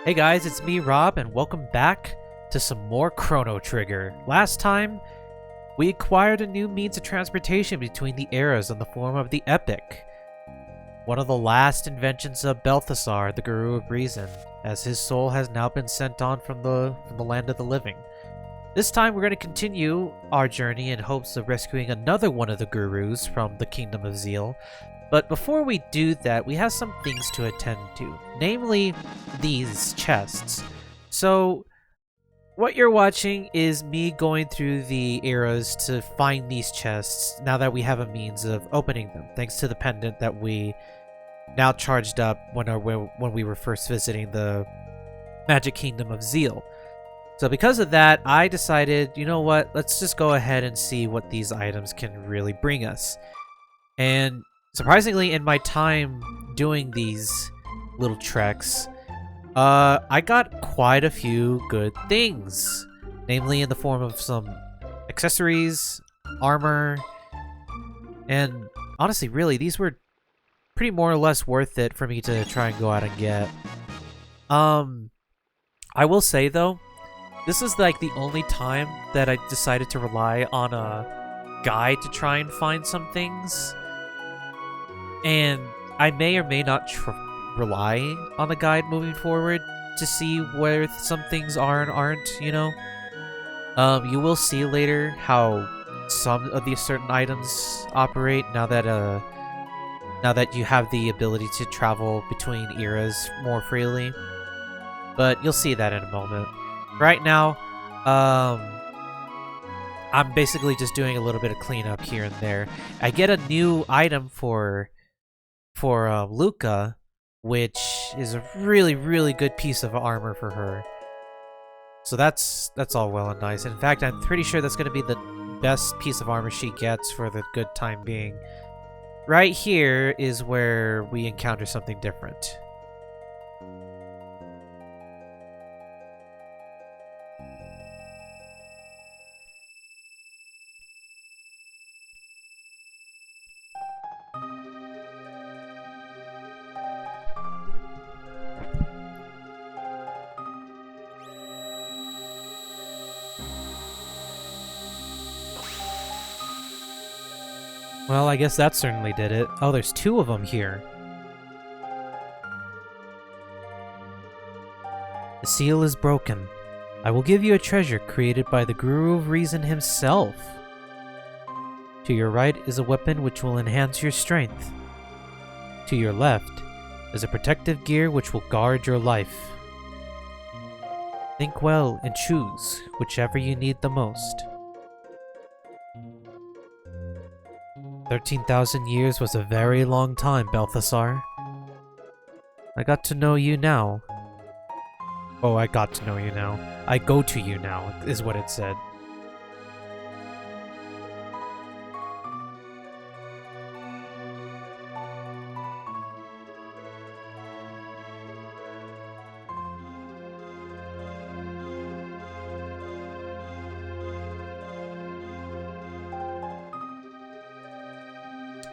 Hey guys, it's me, Rob, and welcome back to some more Chrono Trigger. Last time, we acquired a new means of transportation between the eras in the form of the Epoch, one of the last inventions of Balthasar, the Guru of Reason, as his soul has now been sent on from the land of the living. This time, we're going to continue our journey in hopes of rescuing another one of the Gurus from the Kingdom of Zeal. But before we do that, we have some things to attend to, namely these chests. So, what you're watching is me going through the eras to find these chests, now that we have a means of opening them, thanks to the pendant that we now charged up when we were first visiting the Magic Kingdom of Zeal. So because of that, I decided, you know what, let's just go ahead and see what these items can really bring us. And surprisingly, in my time doing these little treks, I got quite a few good things. Namely in the form of some accessories, armor, and honestly, really, these were pretty more or less worth it for me to try and go out and get. I will say though, this is like the only time that I decided to rely on a guide to try and find some things. And I may or may not rely on the guide moving forward to see where some things are and aren't, you know? You will see later how some of these certain items operate now that you have the ability to travel between eras more freely. But you'll see that in a moment. Right now, I'm basically just doing a little bit of cleanup here and there. I get a new item for Luca, which is a really, really good piece of armor for her. So that's all well and nice. In fact, I'm pretty sure that's going to be the best piece of armor she gets for the good time being. Right here is where we encounter something different. Well, I guess that certainly did it. Oh, there's two of them here. The seal is broken. I will give you a treasure created by the Guru of Reason himself. To your right is a weapon which will enhance your strength. To your left is a protective gear which will guard your life. Think well and choose whichever you need the most. 13,000 years was a very long time, Balthasar. I got to know you now. Oh, I got to know you now. I go to you now, is what it said.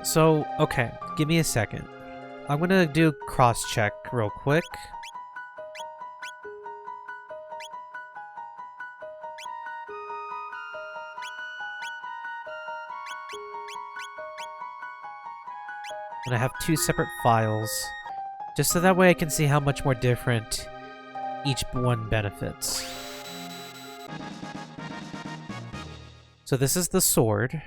So, okay, give me a second. I'm gonna do cross-check real quick. And I have two separate files, just so that way I can see how much more different each one benefits. So this is the sword.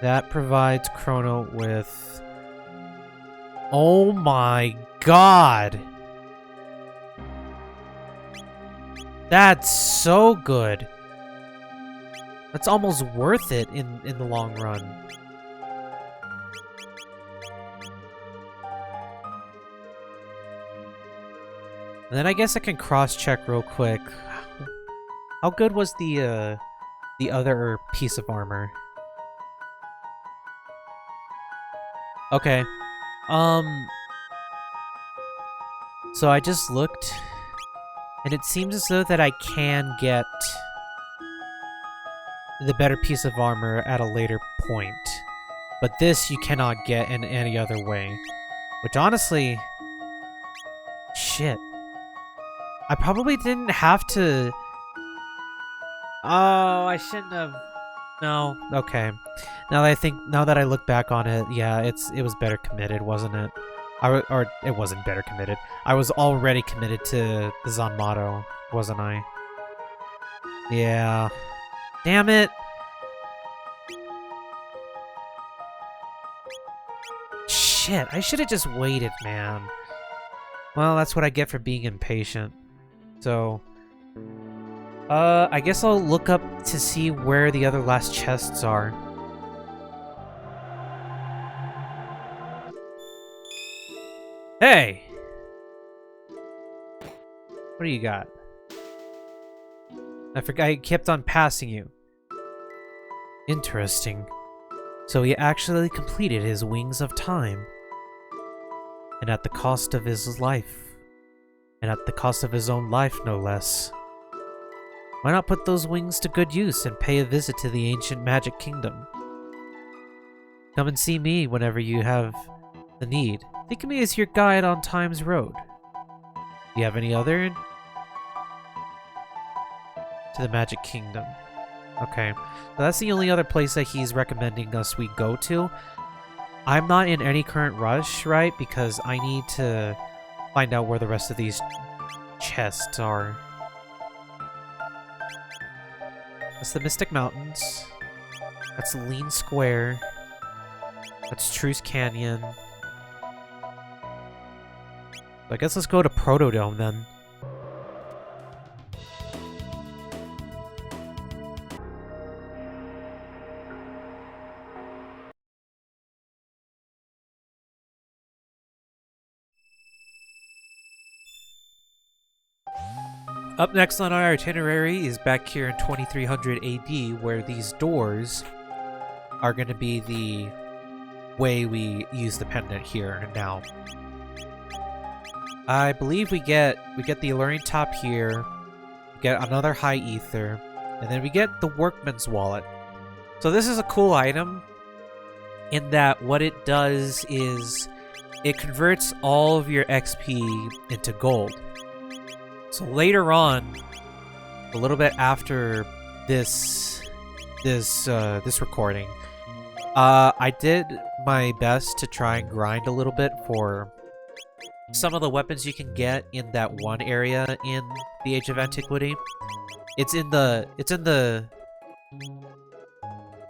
That provides Chrono with... Oh my god! That's so good! That's almost worth it in the long run. And then I guess I can cross-check real quick. How good was the other piece of armor? Okay. So I just looked, and it seems as though that I can get the better piece of armor at a later point. But this you cannot get in any other way. Which honestly Shit. I probably didn't have to... Oh, I shouldn't have... No. Okay. Now that I look back on it, yeah, it was better committed, wasn't it? Or it wasn't better committed. I was already committed to the Zanmato, wasn't I? Yeah. Damn it! Shit, I should have just waited, man. Well, that's what I get for being impatient. So... I guess I'll look up to see where the other last chests are. Hey! What do you got? I forgot I kept on passing you. Interesting. So he actually completed his Wings of Time. And at the cost of his life. And at the cost of his own life, no less. Why not put those wings to good use and pay a visit to the ancient magic kingdom? Come and see me whenever you have the need. Think of me as your guide on Time's road. Do you have any other? To the magic kingdom. Okay. So that's the only other place that he's recommending us we go to. I'm not in any current rush, right? Because I need to find out where the rest of these chests are. That's the Mystic Mountains. That's Lean Square. That's Truce Canyon. I guess let's go to Protodome then. Up next on our itinerary is back here in 2300 AD, where these doors are going to be the way we use the pendant here and now. I believe we get the Alluring Top here, we get another High Ether, and then we get the Workman's Wallet. So this is a cool item in that what it does is it converts all of your XP into gold. So later on, a little bit after this recording, I did my best to try and grind a little bit for some of the weapons you can get in that one area in the Age of Antiquity. It's in the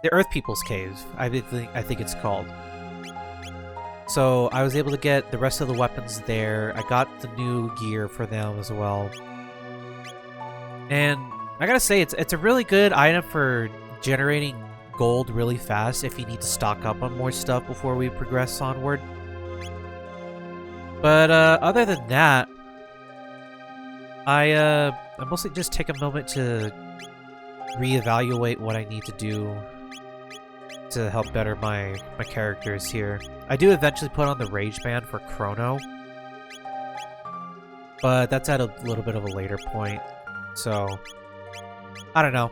Earth People's Cave, I think it's called. So I was able to get the rest of the weapons there. I got the new gear for them as well. And I gotta say, it's a really good item for generating gold really fast if you need to stock up on more stuff before we progress onward. But other than that, I mostly just take a moment to reevaluate what I need to do to help better my characters here. I do eventually put on the Rage Band for Chrono, but that's at a little bit of a later point, so I don't know.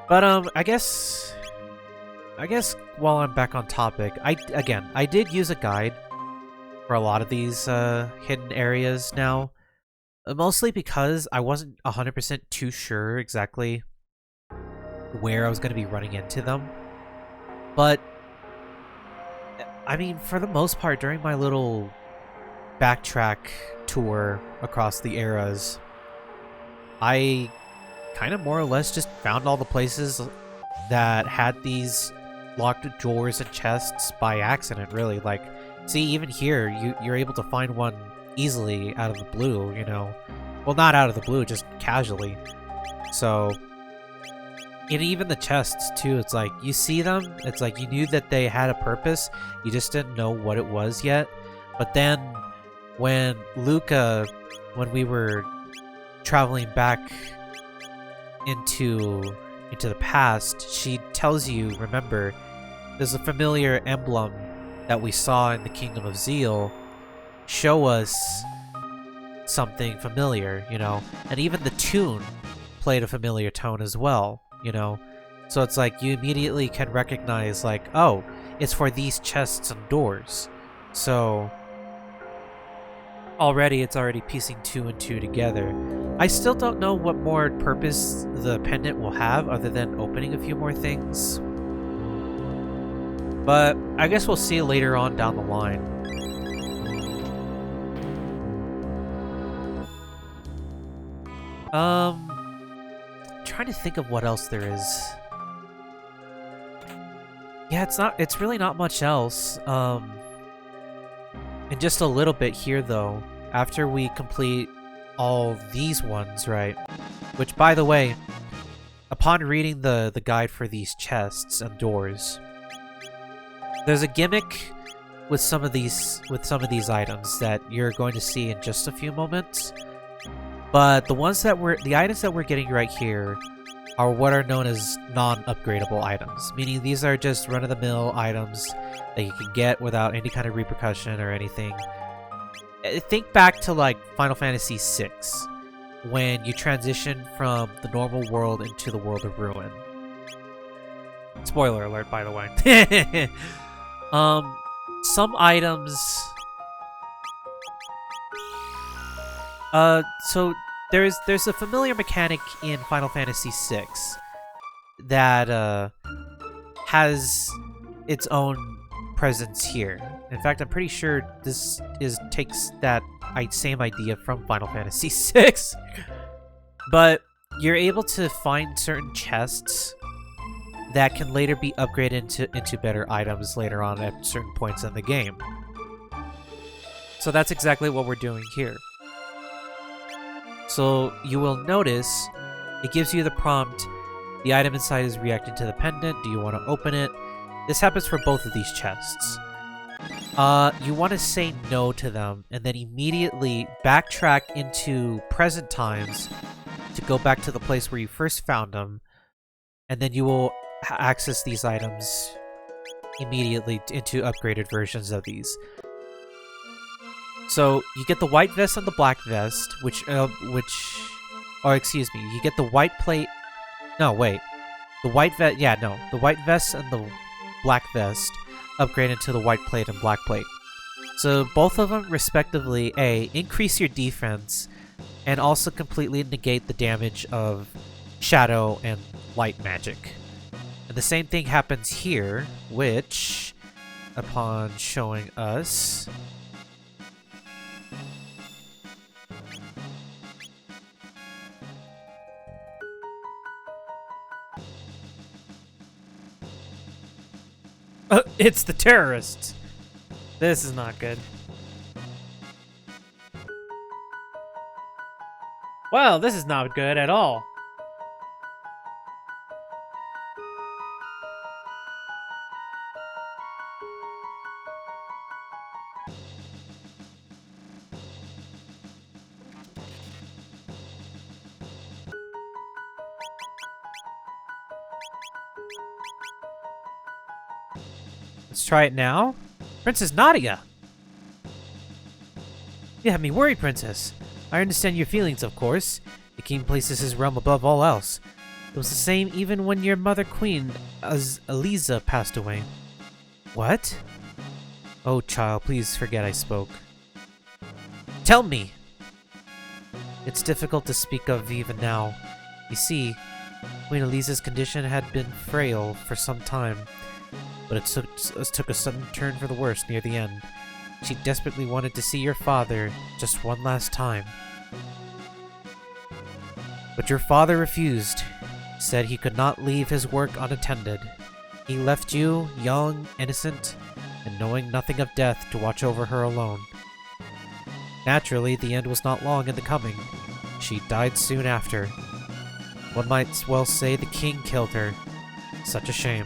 But I guess while I'm back on topic, I did use a guide for a lot of these hidden areas now, mostly because I wasn't 100% too sure exactly where I was going to be running into them. But, I mean, for the most part, during my little backtrack tour across the eras, I kind of more or less just found all the places that had these locked drawers and chests by accident, really. Like, see, even here, you're able to find one easily out of the blue, you know. Well, not out of the blue, just casually. So... and even the chests, too, it's like, you see them, it's like you knew that they had a purpose, you just didn't know what it was yet. But then, when we were traveling back into the past, she tells you, remember, there's a familiar emblem that we saw in the Kingdom of Zeal, show us something familiar, you know? And even the tune played a familiar tone as well. You know, so it's like you immediately can recognize, like, oh, it's for these chests and doors. So already it's already piecing 2 and 2 together. I still don't know what more purpose the pendant will have other than opening a few more things. But I guess we'll see later on down the line. Trying to think of what else there is. Yeah, it's really not much else. And just a little bit here though, after we complete all these ones, right? Which, by the way, upon reading the guide for these chests and doors, there's a gimmick with some of these items that you're going to see in just a few moments. But the items that we're getting right here are what are known as non-upgradable items, meaning these are just run-of-the-mill items that you can get without any kind of repercussion or anything. Think back to like Final Fantasy VI, when you transition from the normal world into the world of ruin. Spoiler alert, by the way. Some items... so there's a familiar mechanic in Final Fantasy VI that has its own presence here. In fact, I'm pretty sure this takes that same idea from Final Fantasy VI. But you're able to find certain chests that can later be upgraded into better items later on at certain points in the game. So that's exactly what we're doing here. So you will notice it gives you the prompt, the item inside is reacting to the pendant, do you want to open it? This happens for both of these chests. You want to say no to them and then immediately backtrack into present times to go back to the place where you first found them, and then you will access these items immediately into upgraded versions of these. So you get the white vest and the black vest, you get the white plate. No, wait, the white vest. Yeah, no, the white vest and the black vest upgrade into the white plate and black plate. So both of them, respectively, increase your defense, and also completely negate the damage of shadow and light magic. And the same thing happens here, which, upon showing us. It's the terrorists. This is not good. Well, this is not good at all. Let's try it now. Princess Nadia! You have me worried, Princess. I understand your feelings, of course. The king places his realm above all else. It was the same even when your mother queen, Eliza, passed away. What? Oh, child, please forget I spoke. Tell me! It's difficult to speak of even now. You see, Queen Eliza's condition had been frail for some time, but it took a sudden turn for the worse near the end. She desperately wanted to see your father just one last time. But your father refused, said he could not leave his work unattended. He left you, young, innocent, and knowing nothing of death, to watch over her alone. Naturally, the end was not long in the coming. She died soon after. One might well say the king killed her. Such a shame.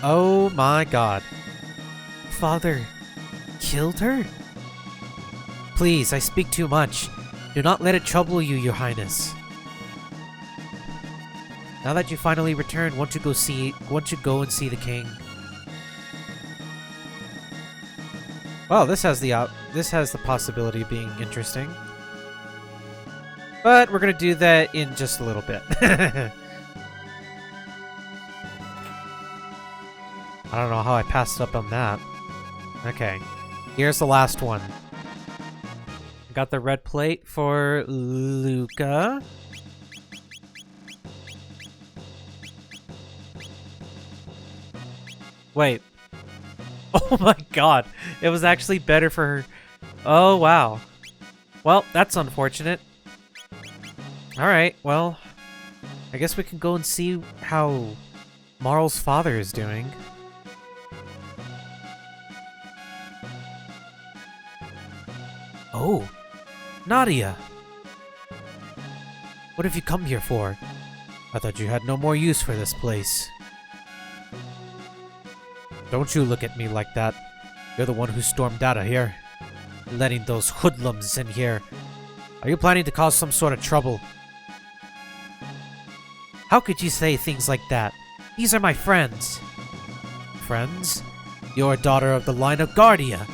Oh my god. Father killed her? Please, I speak too much. Do not let it trouble you, your highness. Now that you finally returned, won't you go and see the king? Well, this has the possibility of being interesting. But we're gonna do that in just a little bit. I don't know how I passed up on that. Okay. Here's the last one. Got the red plate for Luca. Wait. Oh my god. It was actually better for her. Oh, wow. Well, that's unfortunate. Alright, well, I guess we can go and see how Marl's father is doing. Oh, Nadia! What have you come here for? I thought you had no more use for this place. Don't you look at me like that. You're the one who stormed out of here. Letting those hoodlums in here. Are you planning to cause some sort of trouble? How could you say things like that? These are my friends. Friends? You're a daughter of the line of Guardia.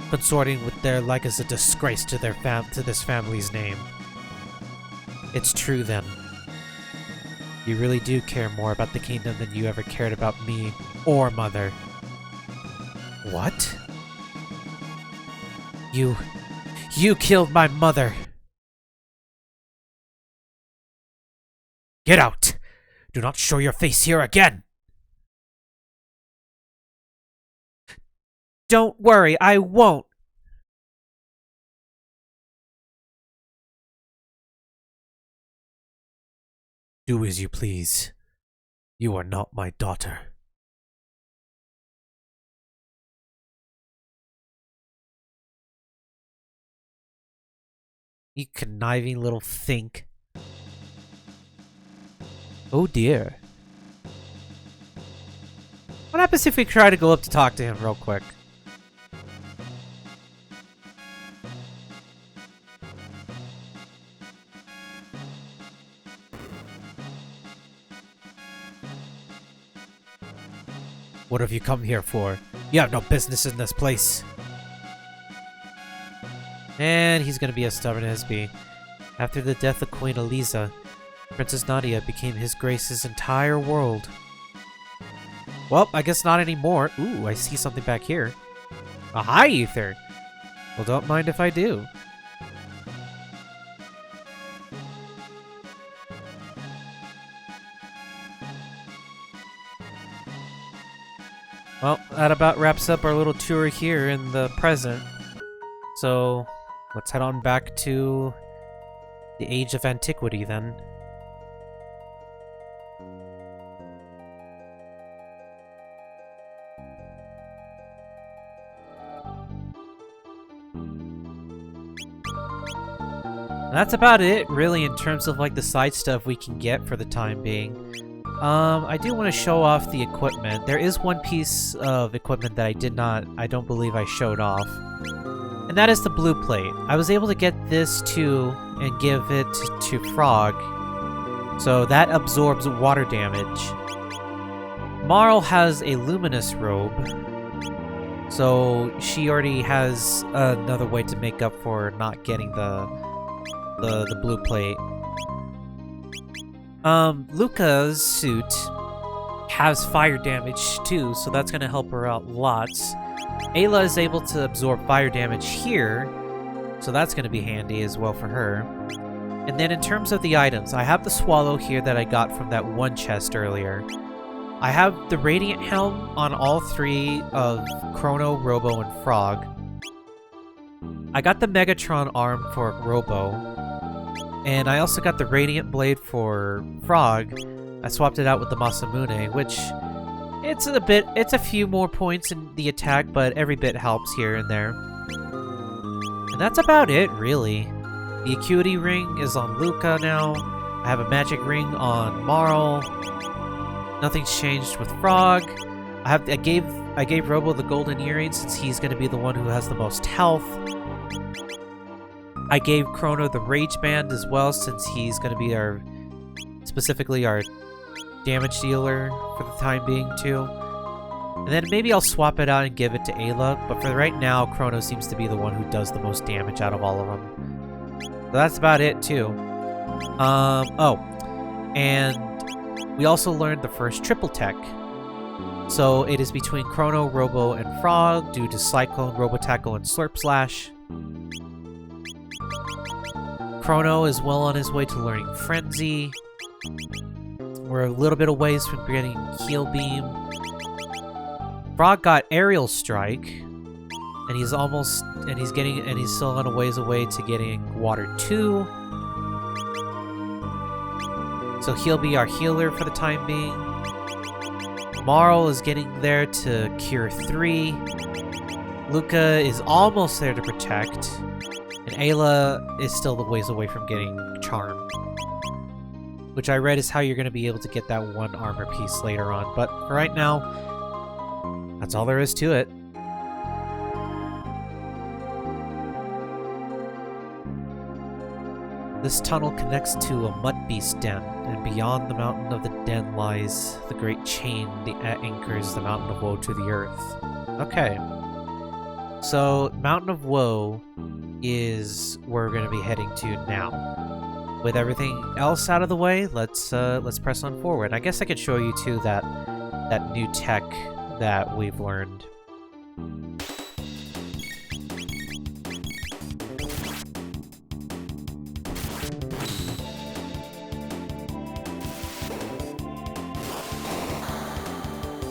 Consorting with their like is a disgrace to their to this family's name. It's true then. You really do care more about the kingdom than you ever cared about me or Mother. What? You killed my mother! Get out! Do not show your face here again! Don't worry, I won't! Do as you please. You are not my daughter. You conniving little think. Oh dear. What happens if we try to go up to talk to him real quick? What have you come here for? You have no business in this place. And he's gonna be as stubborn as be. After the death of Queen Eliza, Princess Nadia became His Grace's entire world. Well, I guess not anymore. Ooh, I see something back here. A high ether! Well, don't mind if I do. Well, that about wraps up our little tour here in the present. So, let's head on back to the Age of Antiquity then. And that's about it, really, in terms of like the side stuff we can get for the time being. I do want to show off the equipment. There is one piece of equipment that I don't believe I showed off. And that is the blue plate. I was able to get this too and give it to Frog. So that absorbs water damage. Marl has a luminous robe. So she already has another way to make up for not getting the blue plate. Luca's suit has fire damage too, so that's gonna help her out lots. Ayla is able to absorb fire damage here, so that's gonna be handy as well for her. And then in terms of the items, I have the swallow here that I got from that one chest earlier. I have the Radiant Helm on all three of Chrono, Robo, and Frog. I got the Megatron arm for Robo. And I also got the Radiant Blade for Frog. I swapped it out with the Masamune, which it's a few more points in the attack, but every bit helps here and there. And that's about it, really. The Acuity Ring is on Luca now. I have a Magic Ring on Marl. Nothing's changed with Frog. I gave Robo the Golden Earring since he's going to be the one who has the most health. I gave Chrono the Rage Band as well, since he's going to be specifically our damage dealer for the time being too. And then maybe I'll swap it out and give it to Ayla, but for right now, Chrono seems to be the one who does the most damage out of all of them. So that's about it too. Oh, and we also learned the first triple tech. So it is between Chrono, Robo, and Frog due to Cyclone, Robo Tackle, and Slurp Slash. Chrono is well on his way to learning Frenzy. We're a little bit away from getting Heal Beam. Frog got Aerial Strike, and he's still on a ways away to getting Water 2. So he'll be our healer for the time being. Marl is getting there to Cure 3. Luca is almost there to Protect. And Ayla is still the ways away from getting Charm. Which I read is how you're going to be able to get that one armor piece later on. But for right now, that's all there is to it. This tunnel connects to a mud beast den, and beyond the mountain of the den lies the great chain that anchors the Mountain of Woe to the earth. Okay. So, Mountain of Woe is where we're going to be heading to now. With everything else out of the way, let's press on forward. I guess I could show you too that new tech that we've learned.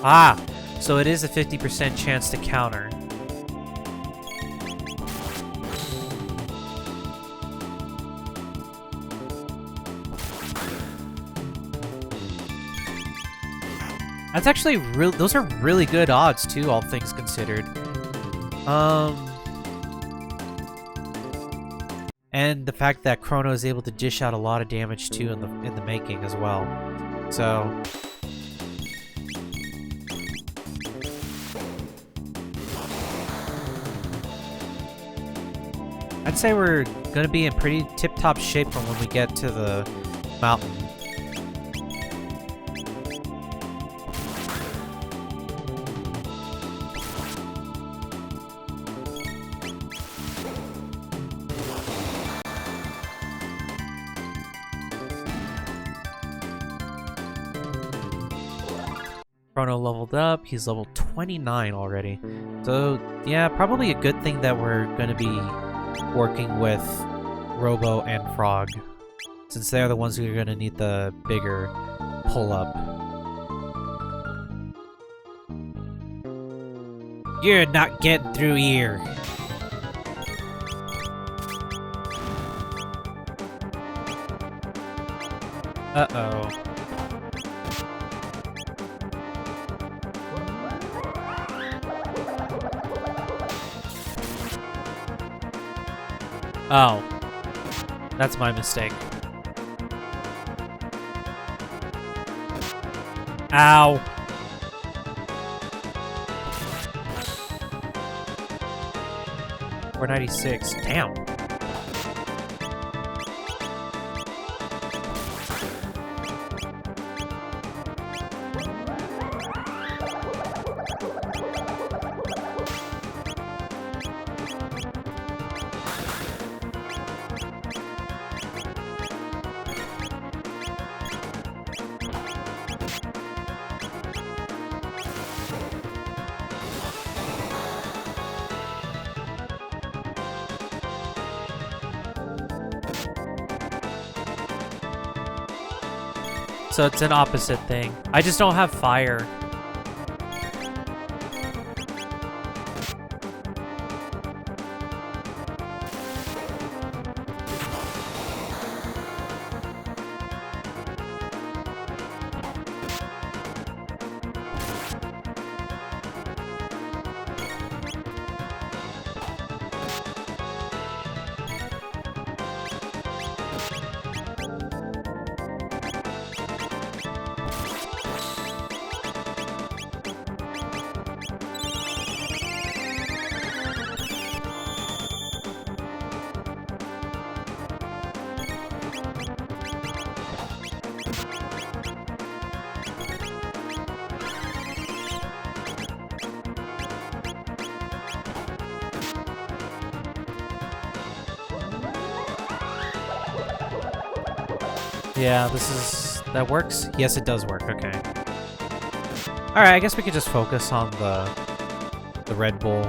Ah, so it is a 50% chance to counter. That's actually those are really good odds too, all things considered. And the fact that Chrono is able to dish out a lot of damage too in the making as well. So I'd say we're gonna be in pretty tip-top shape from when we get to the mountain. Chrono leveled up, he's level 29 already. So yeah, probably a good thing that we're gonna be working with Robo and Frog, since they're the ones who are gonna need the bigger pull-up. You're not getting through here! Uh-oh. Oh. That's my mistake. Ow. $496. Damn. So it's an opposite thing. I just don't have fire. Yeah, that works? Yes, it does work, okay. Alright, I guess we could just focus on the Red Bull.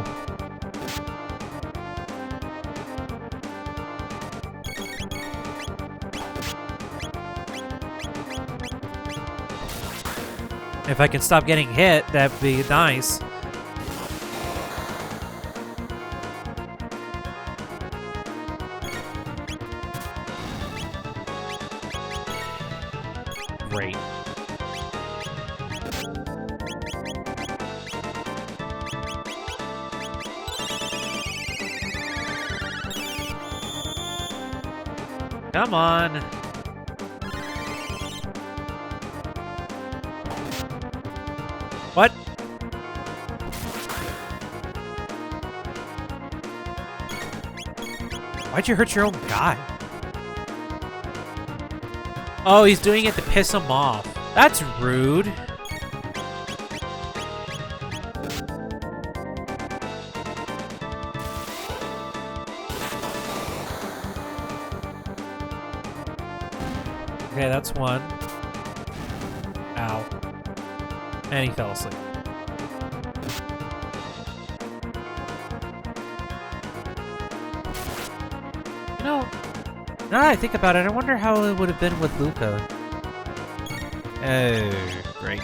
If I can stop getting hit, that'd be nice. Great. Come on. What? Why'd you hurt your own guy? Oh, he's doing it to piss him off. That's rude. Okay, that's one. Ow. And he fell asleep. You know, now that I think about it, I wonder how it would have been with Luca. Oh, great.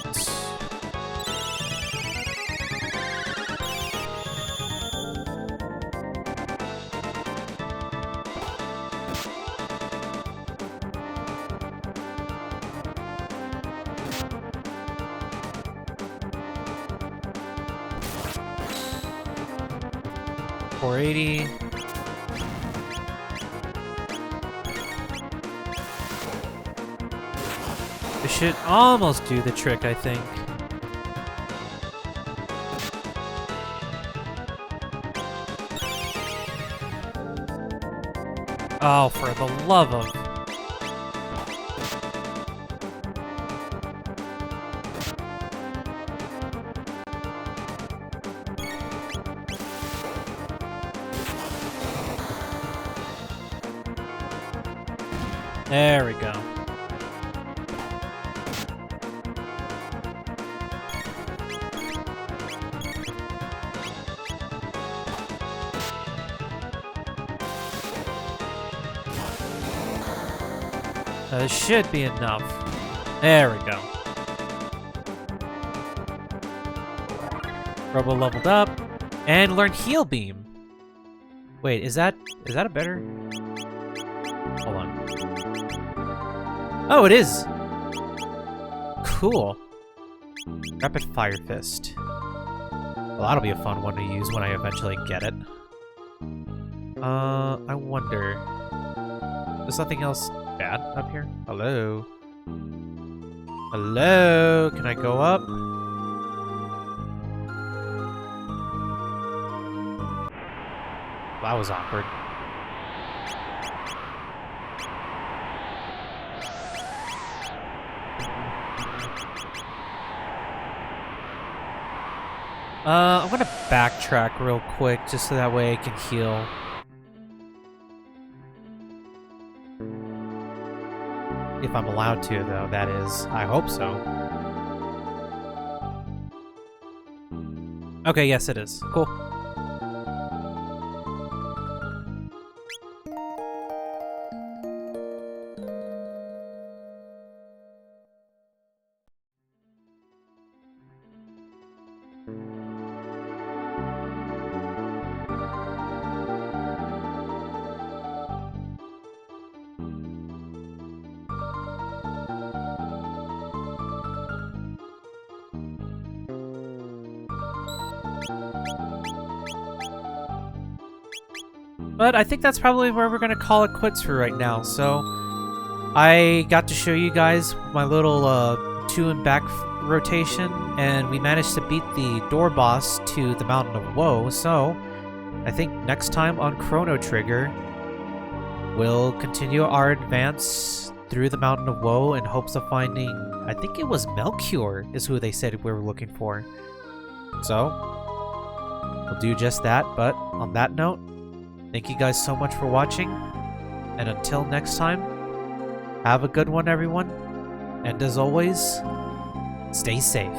$480. This should almost do the trick, I think. Oh, for the love of... There we go. This should be enough. There we go. Robo leveled up and learned Heal Beam. Wait, is that a better? Hold on. Oh, it is. Cool. Rapid Fire Fist. Well, that'll be a fun one to use when I eventually get it. I wonder. There's nothing else bad up here? Hello? Hello? Can I go up? That was awkward. I'm gonna backtrack real quick just so that way I can heal. If I'm allowed to, though, that is. I hope so. Okay, yes it is. Cool. But I think that's probably where we're gonna call it quits for right now. So I got to show you guys my little to and back rotation, and we managed to beat the door boss to the Mountain of Woe. So I think next time on Chrono Trigger, we'll continue our advance through the Mountain of Woe in hopes of finding, I think it was Melchior is who they said we were looking for. So we'll do just that. But on that note, thank you guys so much for watching, and until next time, have a good one, everyone, and as always, stay safe.